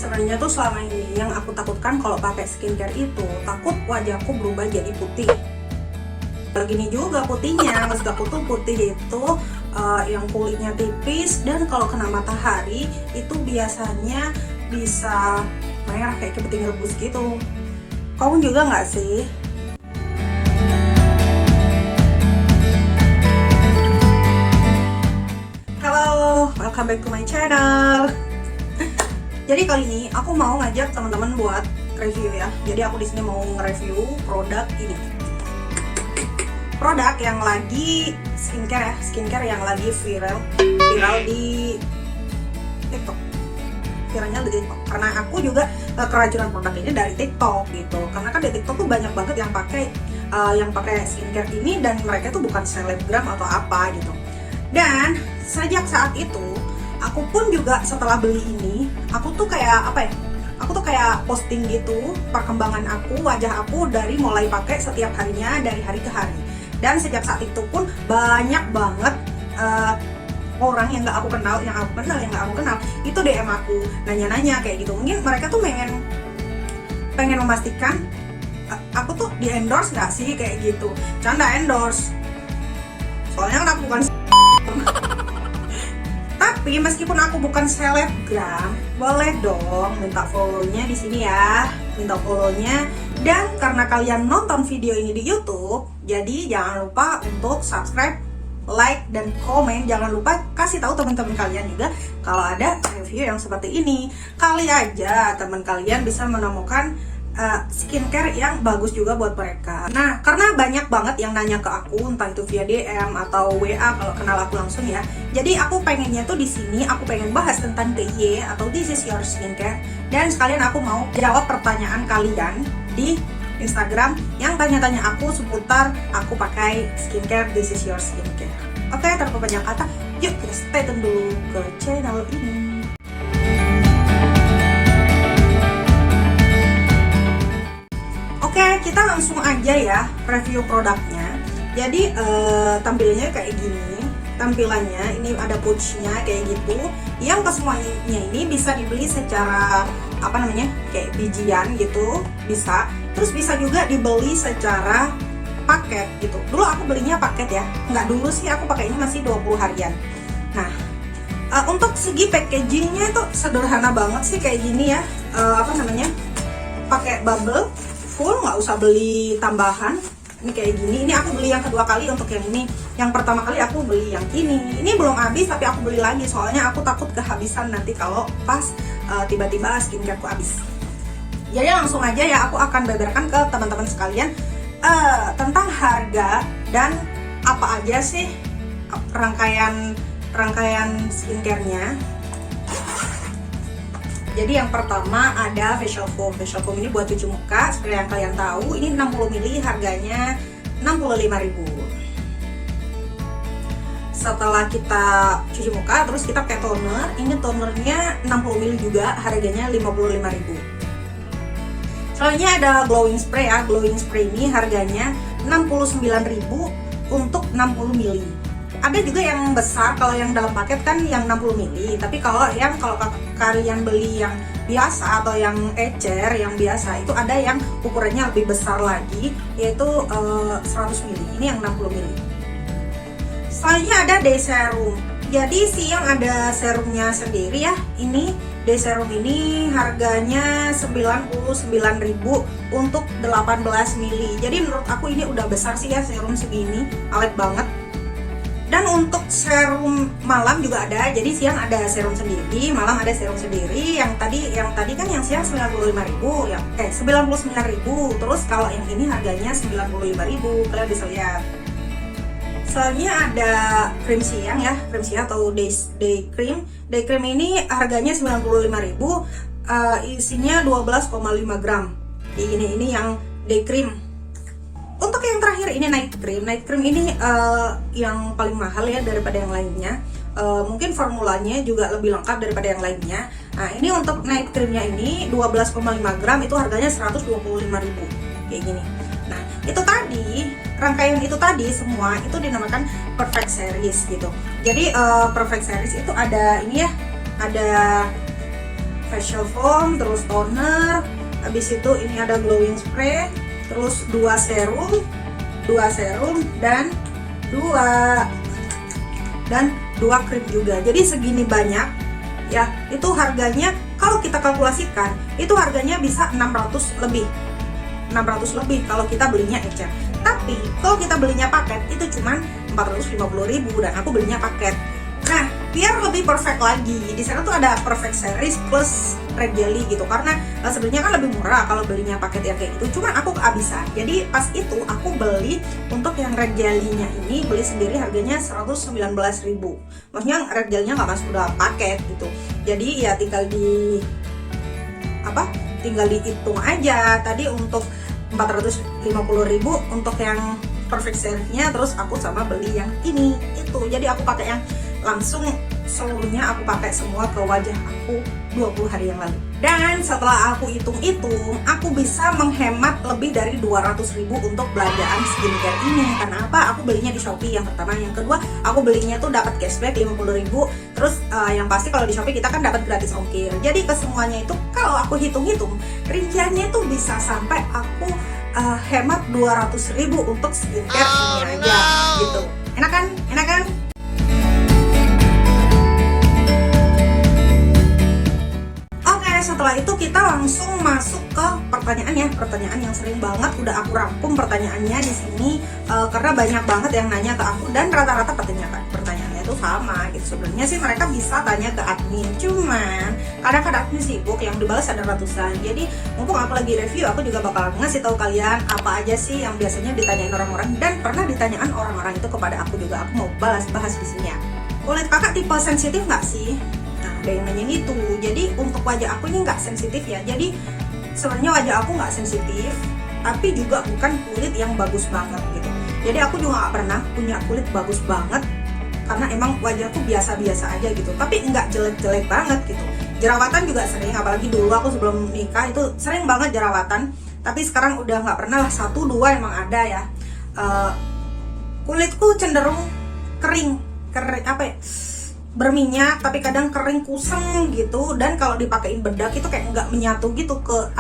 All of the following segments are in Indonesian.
Sebenarnya tuh selama ini yang aku takutkan kalau pakai skincare itu takut wajahku berubah jadi putih. Begini juga putihnya, maksud aku tuh putih itu yang kulitnya tipis dan kalau kena matahari itu biasanya bisa merah kayak kepiting rebus gitu. Kamu juga nggak sih? Halo, welcome back to my channel. Jadi kali ini aku mau ngajak teman-teman buat review ya. Jadi aku di sini mau nge-review produk ini. Produk yang lagi skincare yang lagi viral di TikTok. Viralnya di TikTok. Karena aku juga keracunan produk ini dari TikTok gitu. Karena kan di TikTok tuh banyak banget yang pakai skincare ini dan mereka tuh bukan selebgram atau apa gitu. Dan sejak saat itu aku pun juga setelah beli ini, aku tuh kayak posting gitu perkembangan aku, wajah aku dari mulai pakai setiap harinya dari hari ke hari. Dan sejak saat itu pun banyak banget orang yang nggak aku kenal, yang aku kenal itu DM aku nanya-nanya kayak gitu. Mungkin mereka tuh pengen memastikan aku tuh di endorse nggak sih kayak gitu. Canda endorse, soalnya kan aku bukan tapi meskipun aku bukan selebgram, boleh dong minta follow-nya di sini ya, minta follow-nya. Dan karena kalian nonton video ini di YouTube, jadi jangan lupa untuk subscribe, like, dan komen. Jangan lupa kasih tahu teman-teman kalian juga kalau ada review yang seperti ini. Kali aja teman kalian bisa menemukan skincare yang bagus juga buat mereka. Nah, karena banyak banget yang nanya ke aku, entah itu via DM atau WA kalau kenal aku langsung ya. Jadi aku pengennya tuh di sini aku pengen bahas tentang DIY atau This Is Your Skincare, dan sekalian aku mau jawab pertanyaan kalian di Instagram yang tanya-tanya aku seputar aku pakai skincare This Is Your Skincare. Oke, tanpa banyak kata, yuk kita stay tune dulu ke channel ini. Oke, kita langsung aja ya review produknya. Jadi tampilannya kayak gini. Tampilannya ini ada pouchnya kayak gitu. Yang kesemuanya ini bisa dibeli secara kayak bijian gitu, bisa. Terus bisa juga dibeli secara paket gitu. Dulu aku belinya paket ya. Nggak dulu sih, aku pakainya masih 20 harian. Nah, untuk segi packagingnya itu sederhana banget sih kayak gini ya. Pakai bubble full, nggak usah beli tambahan. Ini kayak gini. Ini aku beli yang kedua kali untuk yang ini. Yang pertama kali aku beli yang ini. Ini belum habis tapi aku beli lagi soalnya aku takut kehabisan nanti kalau pas tiba-tiba skincareku habis. Jadi langsung aja ya aku akan beberkan ke teman-teman sekalian tentang harga dan apa aja sih rangkaian skincare-nya. Jadi yang pertama ada facial foam. Facial foam ini buat cuci muka, seperti yang kalian tahu. Ini 60 ml harganya 65.000. Setelah kita cuci muka, terus kita pakai toner. Ini tonernya 60 ml juga, harganya 55.000. Selanjutnya ada glowing spray ya. Glowing spray ini harganya 69.000 untuk 60 ml. Ada juga yang besar, kalau yang dalam paket kan yang 60 ml. Tapi kalau kalian beli yang biasa atau yang ecer yang biasa, itu ada yang ukurannya lebih besar lagi, yaitu 100 ml. Ini yang 60 ml. Selanjutnya ada day serum. Jadi yang ada serumnya sendiri ya. Ini day serum ini harganya 99.000 untuk 18 ml. Jadi menurut aku ini udah besar sih ya, serum segini, awet banget. Dan untuk serum malam juga ada. Jadi siang ada serum sendiri, malam ada serum sendiri. Yang tadi kan yang siang 95.000, 99.000. Terus kalau yang ini harganya 95.000. Kalian bisa lihat. Selanjutnya ada krim siang ya, krim siang atau day cream. Day cream ini harganya 95.000. Isinya 12,5 gram. Ini yang day cream. Untuk yang terakhir ini night cream. Night cream ini yang paling mahal ya daripada yang lainnya. Mungkin formulanya juga lebih lengkap daripada yang lainnya. Nah, ini untuk night creamnya ini 12,5 gram itu harganya 125.000 kayak gini. Nah, itu tadi rangkaian itu tadi semua itu dinamakan perfect series gitu. Jadi perfect series itu ada ini ya, ada facial foam, terus toner, habis itu ini ada glowing spray, terus 2 serum dan 2 krim juga. Jadi segini banyak ya. Itu harganya kalau kita kalkulasikan itu harganya bisa 600 lebih kalau kita belinya ecer. Tapi kalau kita belinya paket itu cuman 450.000 dan aku belinya paket. Nah, biar lebih perfect lagi, di sana tuh ada perfect series plus red jelly gitu. Karena sebenarnya kan lebih murah kalau belinya paket yang kayak gitu. Cuman aku kehabisan. Jadi pas itu aku beli untuk yang red jelly-nya ini, beli sendiri harganya 119.000. Maksudnya red jelly-nya nggak masuk dalam paket gitu. Jadi ya tinggal dihitung aja. Tadi untuk 450.000 untuk yang perfect series-nya, terus aku sama beli yang ini itu. Jadi aku pakai yang langsung seluruhnya, aku pakai semua ke wajah aku 20 hari yang lalu. Dan setelah aku hitung-hitung, aku bisa menghemat lebih dari 200.000 untuk belanjaan skincare ini. Karena apa? Aku belinya di Shopee yang pertama, yang kedua aku belinya tuh dapat cashback 50.000. Terus yang pasti kalau di Shopee kita kan dapat gratis ongkir. Jadi kesemuanya itu kalau aku hitung-hitung, rinciannya tuh bisa sampai aku hemat 200.000 untuk skincare ini aja gitu. Enak kan? Enak kan? Setelah itu kita langsung masuk ke pertanyaan yang sering banget udah aku rangkum pertanyaannya di sini karena banyak banget yang nanya ke aku dan rata-rata pertanyaannya itu sama gitu. Sebenarnya sih mereka bisa tanya ke admin, cuman kadang-kadang admin sibuk, yang dibalas ada ratusan. Jadi mumpung aku lagi review, aku juga bakal ngasih tahu kalian apa aja sih yang biasanya ditanyain orang-orang dan pernah ditanyakan orang-orang itu kepada aku juga. Aku mau bahas di sini ya. Kulit kakak tipe sensitif nggak sih? Ada yang nanya gitu. Jadi untuk wajah aku ini nggak sensitif ya. Jadi sebenarnya wajah aku nggak sensitif, tapi juga bukan kulit yang bagus banget gitu. Jadi aku juga nggak pernah punya kulit bagus banget, karena emang wajahku biasa-biasa aja gitu. Tapi nggak jelek-jelek banget gitu. Jerawatan juga sering, apalagi dulu aku sebelum nikah itu sering banget jerawatan. Tapi sekarang udah nggak pernah lah, 1-2 emang ada ya. Kulitku cenderung kering apa ya? Berminyak, tapi kadang kering kusem gitu. Dan kalau dipakein bedak itu kayak nggak menyatu gitu ke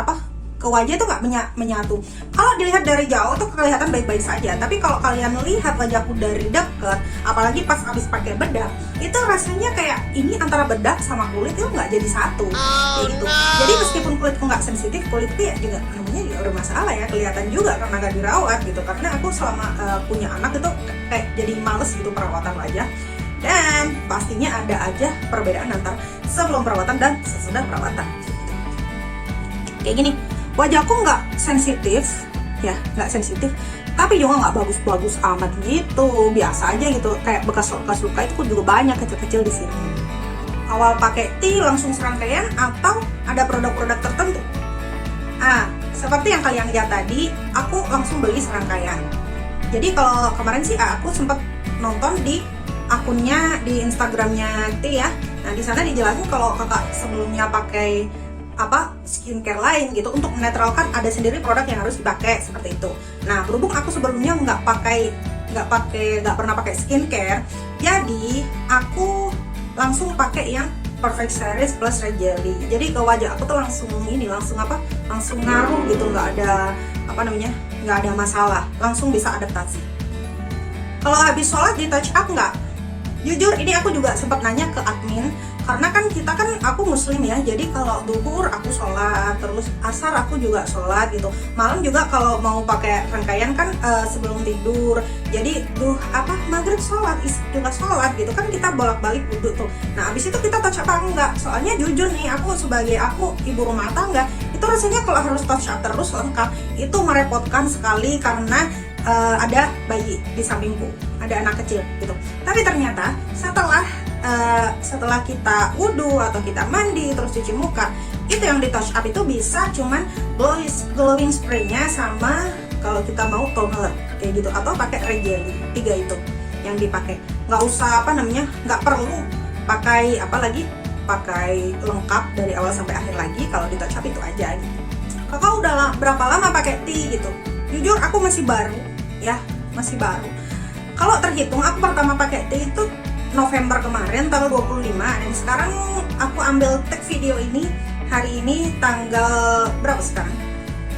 wajah, itu nggak menyatu. Kalau dilihat dari jauh tuh kelihatan baik-baik saja, tapi kalau kalian lihat wajahku dari dekat, apalagi pas habis pakai bedak, itu rasanya kayak ini antara bedak sama kulit itu nggak jadi satu kayak gitu. Jadi meskipun kulitku nggak sensitif, kulitku ya juga namanya juga bermasalah ya, kelihatan juga karena nggak dirawat gitu. Karena aku selama punya anak itu kayak jadi males gitu perawatan wajah. Dan pastinya ada aja perbedaan antara sebelum perawatan dan sesudah perawatan. Kayak gini, wajahku nggak sensitif, ya nggak sensitif, tapi juga nggak bagus-bagus amat gitu, biasa aja gitu. Kayak bekas-bekas luka itu juga banyak kecil-kecil di sini. Awal pakai tea langsung serangkaian atau ada produk-produk tertentu? Seperti yang kalian lihat tadi, aku langsung beli serangkaian. Jadi kalau kemarin sih aku sempat nonton di akunnya di Instagramnya T ya. Nah di sana dijelasin kalau kakak sebelumnya pakai skincare lain gitu, untuk menetralkan ada sendiri produk yang harus dipakai seperti itu. Nah berhubung aku sebelumnya nggak pernah pakai skincare, jadi aku langsung pakai yang perfect series plus red jelly. Jadi ke wajah aku tuh langsung ngaruh gitu, nggak ada masalah, langsung bisa adaptasi. Kalau habis sholat di touch up nggak? Jujur ini aku juga sempat nanya ke admin, karena kan aku muslim ya, jadi kalau duhur aku sholat, terus asar aku juga sholat gitu, malam juga kalau mau pakai rangkaian kan sebelum tidur, jadi maghrib sholat, isya juga sholat gitu kan, kita bolak-balik wudhu tuh. Nah abis itu kita touch up enggak? Soalnya jujur nih, aku sebagai ibu rumah tangga, itu rasanya kalau harus touch up terus lengkap itu merepotkan sekali, karena ada bayi di sampingku, ada anak kecil gitu. Tapi ternyata setelah kita wudhu atau kita mandi terus cuci muka, itu yang di touch up itu bisa cuman glowing spray-nya sama kalau kita mau toner kayak gitu, atau pakai red jelly. 3 itu yang dipakai. Nggak usah nggak perlu pakai pakai lengkap dari awal sampai akhir lagi. Kalau di touch up itu aja gitu. Kakak udah berapa lama pakai tea gitu? Jujur aku masih baru ya, masih baru. Kalau terhitung aku pertama pakai tea itu November kemarin tanggal 25, dan sekarang aku ambil tag video ini hari ini tanggal berapa sekarang?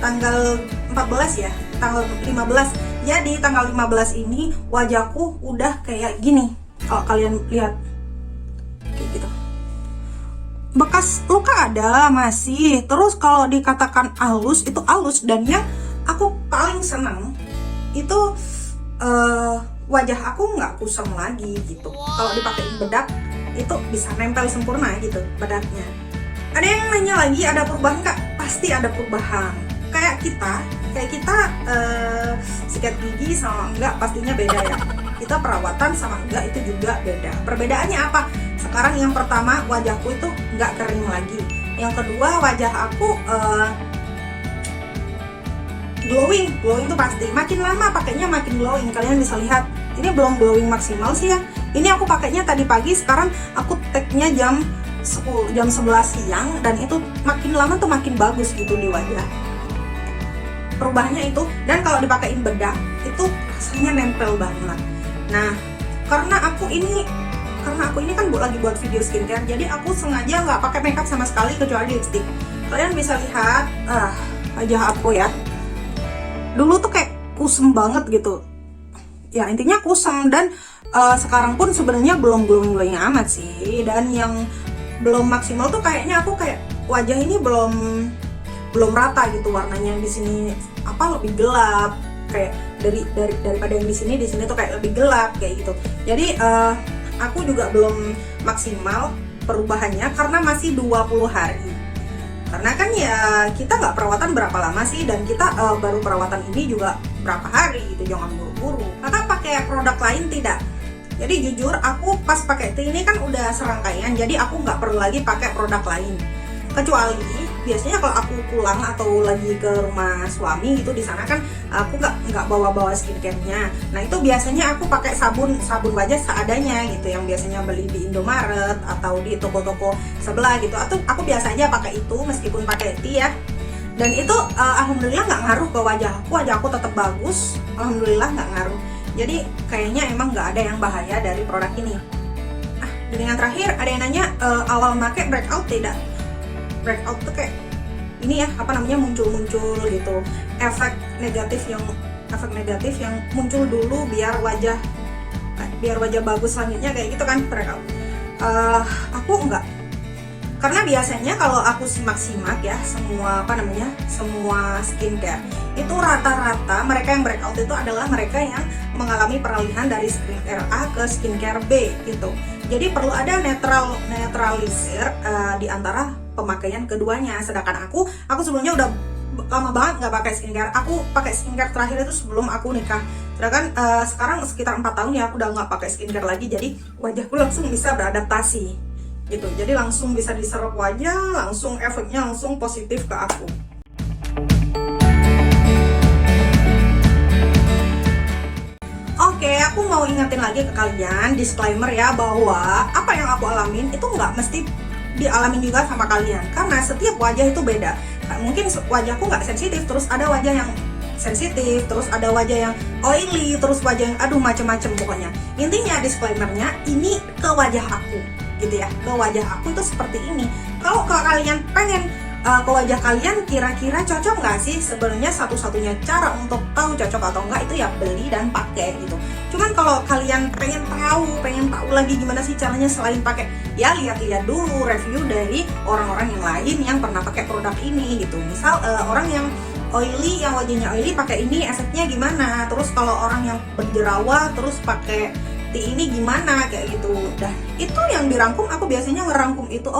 Tanggal 14 ya, tanggal 15. Jadi tanggal 15 ini wajahku udah kayak gini. Kalau kalian lihat kayak gitu. Bekas luka ada masih. Terus kalau dikatakan halus itu halus, dan yang aku paling senang itu wajah aku nggak kusam lagi gitu. Kalau dipakai bedak itu bisa nempel sempurna gitu bedaknya. Ada yang nanya lagi, ada perubahan nggak? Pasti ada perubahan. Kayak kita sikat gigi sama enggak pastinya beda ya. Kita perawatan sama enggak itu juga beda. Perbedaannya apa? Sekarang yang pertama, wajahku itu nggak kering lagi. Yang kedua, wajah aku glowing tuh pasti. Makin lama pakainya makin glowing. Kalian bisa lihat, ini belum glowing maksimal sih ya. Ini aku pakainya tadi pagi, sekarang aku tag-nya jam 11 siang, dan itu makin lama tuh makin bagus gitu di wajah. Perubahannya itu, dan kalau dipakein bedak itu rasanya nempel banget. Nah, karena aku ini kan lagi buat video skincare, jadi aku sengaja nggak pakai makeup sama sekali kecuali lipstick. Kalian bisa lihat wajah aku ya. Dulu tuh kayak kusem banget gitu. Ya intinya kusem, dan sekarang pun sebenarnya belum glowing amat sih. Dan yang belum maksimal tuh kayaknya aku kayak wajah ini belum rata gitu warnanya. Di sini lebih gelap, kayak daripada yang di sini tuh kayak lebih gelap kayak gitu. Jadi aku juga belum maksimal perubahannya karena masih 20 hari. Karena kan ya kita nggak perawatan berapa lama sih, dan kita baru perawatan ini juga berapa hari gitu, jangan buru-buru. Kakak pakai produk lain tidak? Jadi jujur aku pas pakai ini kan udah serangkaian, jadi aku nggak perlu lagi pakai produk lain. Kecuali biasanya kalau aku pulang atau lagi ke rumah suami gitu, di sana kan aku nggak bawa skincare-nya. Nah itu biasanya aku pakai sabun wajah seadanya gitu, yang biasanya beli di Indomaret atau di toko-toko sebelah gitu. Atau aku biasa aja pakai itu meskipun pakai tea ya. Dan itu alhamdulillah nggak ngaruh ke wajah aku tetap bagus. Alhamdulillah nggak ngaruh. Jadi kayaknya emang nggak ada yang bahaya dari produk ini. Dan yang terakhir ada yang nanya, awal pakai breakout tidak? Breakout tuh kayak ini ya, muncul-muncul gitu, efek negatif yang muncul dulu biar wajah bagus selanjutnya kayak gitu kan breakout. Aku enggak, karena biasanya kalau aku simak ya semua skincare itu rata-rata mereka yang breakout itu adalah mereka yang mengalami peralihan dari skincare A ke skincare B gitu. Jadi perlu ada netralisir di antara pemakaian keduanya. Sedangkan aku sebelumnya udah lama banget nggak pakai skincare. Aku pakai skincare terakhir itu sebelum aku nikah. Sedangkan sekarang sekitar 4 tahun ya aku udah nggak pakai skincare lagi. Jadi wajahku langsung bisa beradaptasi gitu. Jadi langsung bisa diserap wajah, langsung efeknya langsung positif ke aku. Oke, aku mau ingetin lagi ke kalian, disclaimer ya, bahwa apa yang aku alamin itu nggak mesti dialamin juga sama kalian, karena setiap wajah itu beda. Mungkin wajahku nggak sensitif, terus ada wajah yang sensitif, terus ada wajah yang oily, terus wajah yang macem-macem pokoknya. Intinya disclaimernya ini ke wajah aku gitu ya, ke wajah aku itu seperti ini. Kalau kalian pengen ke wajah kalian kira-kira cocok nggak sih, sebenarnya satu-satunya cara untuk tahu cocok atau enggak itu ya beli dan pakai gitu. Cuman kalau kalian pengen tahu lagi gimana sih caranya selain pakai, ya lihat-lihat dulu review dari orang-orang yang lain yang pernah pakai produk ini gitu. Misal orang yang oily, yang wajahnya oily pakai ini efeknya gimana, terus kalau orang yang berjerawat terus pakai ini gimana kayak gitu. Dah itu yang dirangkum, aku biasanya ngerangkum itu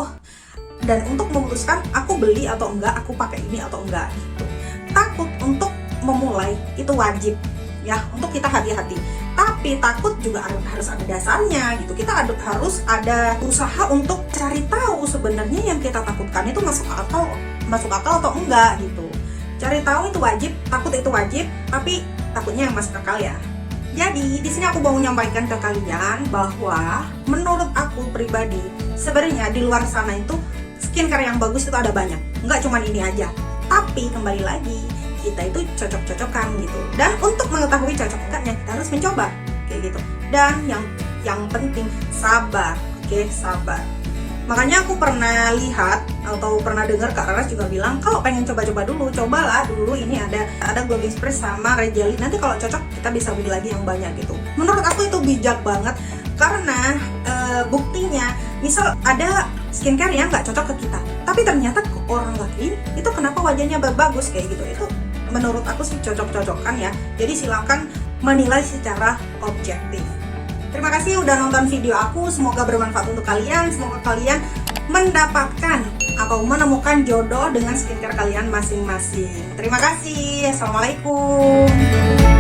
dan untuk memutuskan aku beli atau enggak, aku pakai ini atau enggak gitu. Takut untuk memulai itu wajib ya, untuk kita hati-hati. Tapi takut juga harus ada dasarnya gitu. Kita harus ada usaha untuk cari tahu sebenarnya yang kita takutkan itu masuk akal atau enggak gitu. Cari tahu itu wajib, takut itu wajib, tapi takutnya yang masuk akal ya. Jadi di sini aku mau menyampaikan ke kalian bahwa menurut aku pribadi sebenarnya di luar sana itu skincare yang bagus itu ada banyak, nggak cuma ini aja. Tapi kembali lagi, kita itu cocok-cocokan gitu. Dan untuk mengetahui cocok enggaknya, kita harus mencoba kayak gitu. Dan yang penting sabar, oke, sabar. Makanya aku pernah lihat atau pernah dengar Kak Raras juga bilang kalau pengen coba-coba dulu, cobalah dulu ini ada glowing spray sama Rejelly. Nanti kalau cocok kita bisa beli lagi yang banyak gitu. Menurut aku itu bijak banget karena buktinya misal ada skincare yang nggak cocok ke kita, tapi ternyata ke orang lain itu kenapa wajahnya bagus kayak gitu. Itu menurut aku sih cocok-cocokan ya. Jadi silakan menilai secara objektif. Terima kasih udah nonton video aku, semoga bermanfaat untuk kalian, semoga kalian mendapatkan atau menemukan jodoh dengan skincare kalian masing-masing. Terima kasih. Assalamualaikum.